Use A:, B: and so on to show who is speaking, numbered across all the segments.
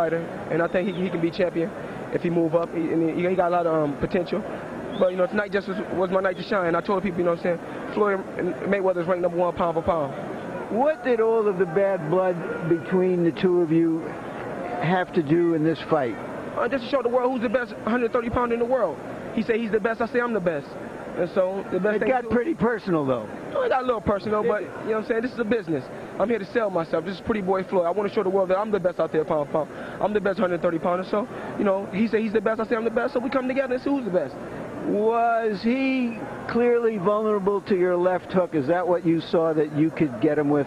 A: fighter, and I think he can be champion if he move up. He got a lot of potential. But, you know, tonight just was my night to shine. I told people, you know what I'm saying, Floyd Mayweather's ranked #1 pound for pound.
B: What did all of the bad blood between the two of you have to do in this fight?
A: Just to show the world who's the best 130-pounder in the world. He said he's the best, I say I'm the best. And so the best
B: it got pretty personal, though.
A: It got a little personal, but, you know what I'm saying, this is a business. I'm here to sell myself. This is Pretty Boy Floyd. I want to show the world that I'm the best out there pound for pound. I'm the best 130-pounder. So, you know, he said he's the best, I say I'm the best. So we come together and see who's the best.
B: Was he clearly vulnerable to your left hook? Is that what you saw that you could get him with?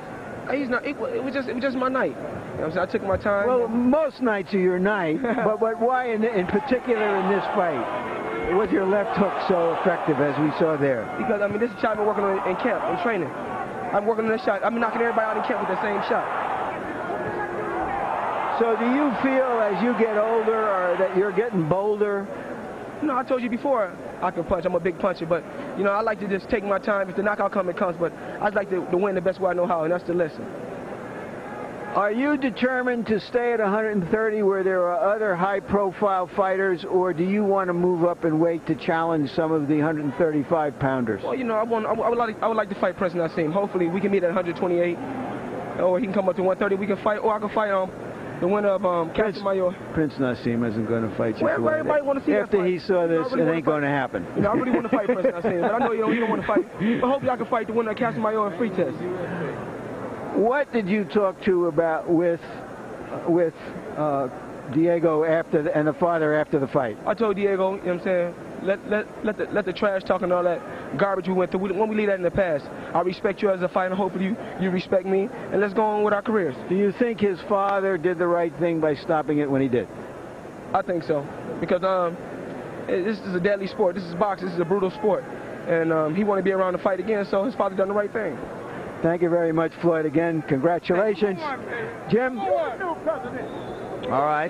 A: He's not. It was just my night. You know what I'm saying? I took my time.
B: Well, most nights are your night, but why in particular in this fight was your left hook so effective as we saw there?
A: Because, I mean, this is a shot I've been working on in camp, in training. I'm working on this shot. I'm knocking everybody out in camp with the same shot.
B: So do you feel as you get older or that you're getting bolder?
A: No, I told you before I can punch. I'm a big puncher, but, you know, I like to just take my time. If the knockout comes, it comes, but I'd like to win the best way I know how, and that's to listen.
B: Are you determined to stay at 130 where there are other high-profile fighters, or do you want to move up in weight to challenge some of the 135-pounders?
A: Well, you know, I would like to fight Prince Nassim. Hopefully, we can meet at 128, or he can come up to 130. We can fight, or I can fight the winner of Casamayor.
B: Prince Nassim isn't going to fight you.
A: Well, everybody want to see
B: after
A: that
B: he saw this, it ain't going to happen.
A: You know, I really want to fight Prince Nassim, but I know you don't want to fight. But hopefully, I can fight the winner of Casamayor in free test.
B: What did you talk to about with Diego and the father after the fight?
A: I told Diego, you know what I'm saying, let the trash talk and all that garbage we went through, when we leave that in the past. I respect you as a fighter. Hopefully you respect me, and let's go on with our careers.
B: Do you think his father did the right thing by stopping it when he did?
A: I think so, because this is a deadly sport. This is boxing. This is a brutal sport, and he wanted to be around to fight again, so his father done the right thing.
B: Thank you very much, Floyd. Again, congratulations. Jim?
C: All right.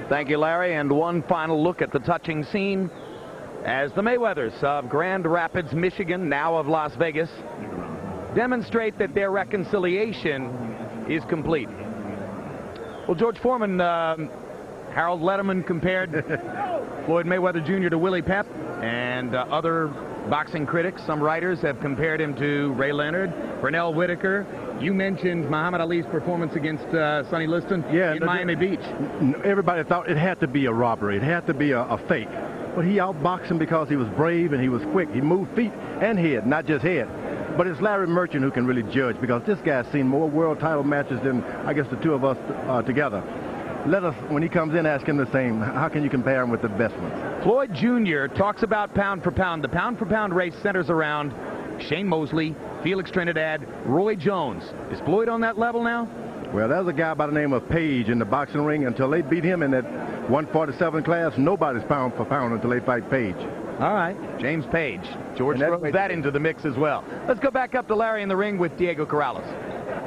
C: Thank you, Larry. And one final look at the touching scene as the Mayweathers of Grand Rapids, Michigan, now of Las Vegas, demonstrate that their reconciliation is complete. Well, George Foreman, Harold Letterman compared Floyd Mayweather Jr. to Willie Pep, and other boxing critics, some writers, have compared him to Ray Leonard, Pernell Whitaker. You mentioned Muhammad Ali's performance against Sonny Liston in Miami Beach.
D: Everybody thought it had to be a robbery. It had to be a fake. But he outboxed him because he was brave and he was quick. He moved feet and head, not just head. But it's Larry Merchant who can really judge, because this guy's seen more world title matches than, I guess, the two of us together. Let us, when he comes in, ask him the same. How can you compare him with the best ones?
C: Floyd Jr. talks about pound for pound. The pound for pound race centers around Shane Mosley, Felix Trinidad, Roy Jones. Is Floyd on that level now?
D: Well, there's a guy by the name of Page in the boxing ring. Until they beat him in that 147 class, nobody's pound for pound until they fight Page.
C: All right, James Page. George throws that into the mix as well. Let's go back up to Larry in the ring with Diego Corrales.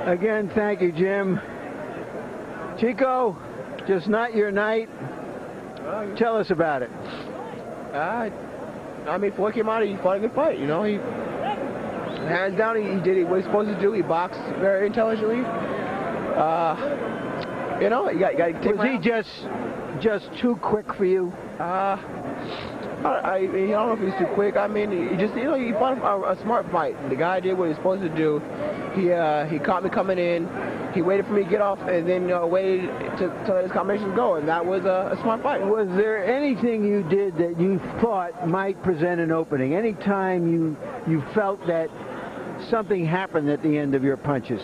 B: Again, thank you, Jim. Chico, just not your night. Tell us about it.
A: I mean, Floyd came out, he fought a good fight, you know. He, hands down, he did what he was supposed to do. He boxed very intelligently. You know, you got to take.
B: Was he just too quick for you?
A: I don't know if he's too quick. I mean, he fought a smart fight. The guy did what he was supposed to do. He caught me coming in. He waited for me to get off, and then waited to let his combinations go, and that was a smart fight.
B: Was there anything you did that you thought might present an opening? Any time you felt that something happened at the end of your punches?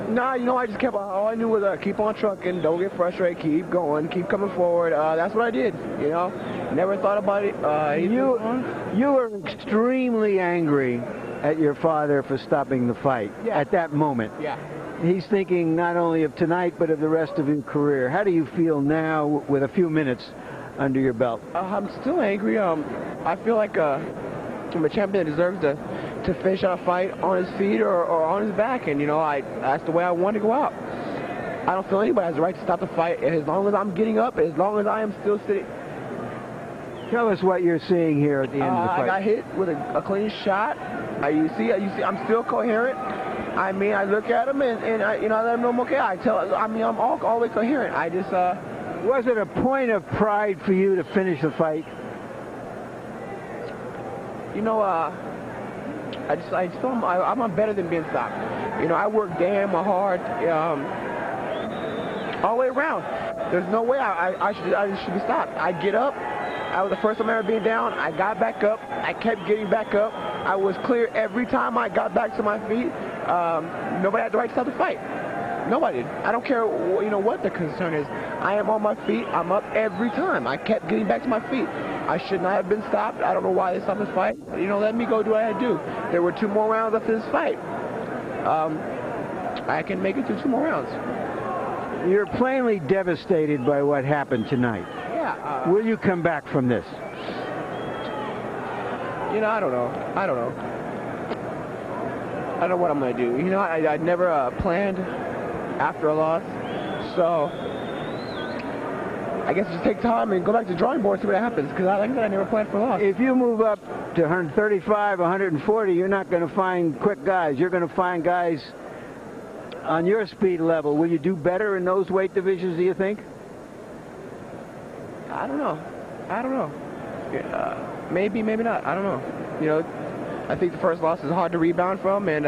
A: Nah, you know, I just kept, all I knew was keep on trucking, don't get frustrated, keep going, keep coming forward. That's what I did, you know. Never thought about it.
B: You were extremely angry at your father for stopping the fight at that moment.
A: Yeah.
B: He's thinking not only of tonight, but of the rest of your career. How do you feel now with a few minutes under your belt?
A: I'm still angry. I feel like I'm a champion that deserves to finish out a fight on his feet or on his back, and you know, that's the way I want to go out. I don't feel anybody has the right to stop the fight as long as I'm getting up, as long as I am still sitting.
B: Tell us what you're seeing here at the end of the fight.
A: I got hit with a clean shot. You see, I'm still coherent. I mean, I look at him and I, you know, I let him know I'm okay. I mean, I'm always coherent. I just,
B: Was it a point of pride for you to finish the fight?
A: You know, I just feel I'm better than being stopped. You know, I work damn hard, all the way around. There's no way I should be stopped. I get up. I was the first time ever being down. I got back up. I kept getting back up. I was clear every time I got back to my feet. Nobody had the right to stop the fight. Nobody did. I don't care, you know, what the concern is. I am on my feet. I'm up every time. I kept getting back to my feet. I should not have been stopped. I don't know why they stopped this fight. You know, let me go do what I had to do. There were 2 more rounds after this fight. I can make it through 2 more rounds.
B: You're plainly devastated by what happened tonight.
A: Yeah.
B: Will you come back from this?
A: You know, I don't know. I don't know what I'm going to do. You know, I never planned after a loss. So I guess just take time and go back to the drawing board and see what happens. Because like I said, I never planned for a loss.
B: If you move up to 135, 140, you're not going to find quick guys. You're going to find guys on your speed level. Will you do better in those weight divisions, do you think?
A: I don't know. Maybe, maybe not. I don't know. You know, I think the first loss is hard to rebound from, and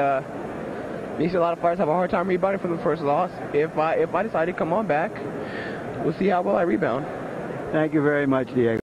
A: you see a lot of fighters have a hard time rebounding from the first loss. If I decide to come on back, we'll see how well I rebound.
B: Thank you very much, Diego.